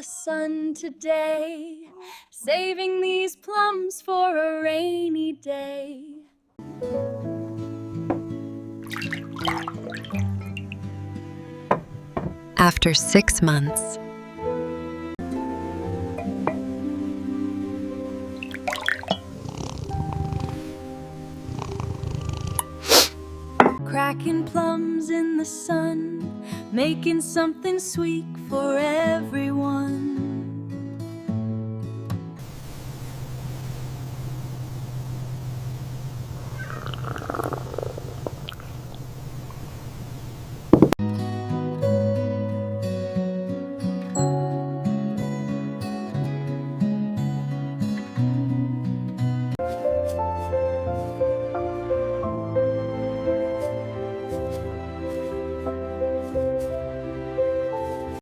the sun today, saving these plums for a rainy day. After 6 months, Cracking plums in the sun, making something sweet for everyone.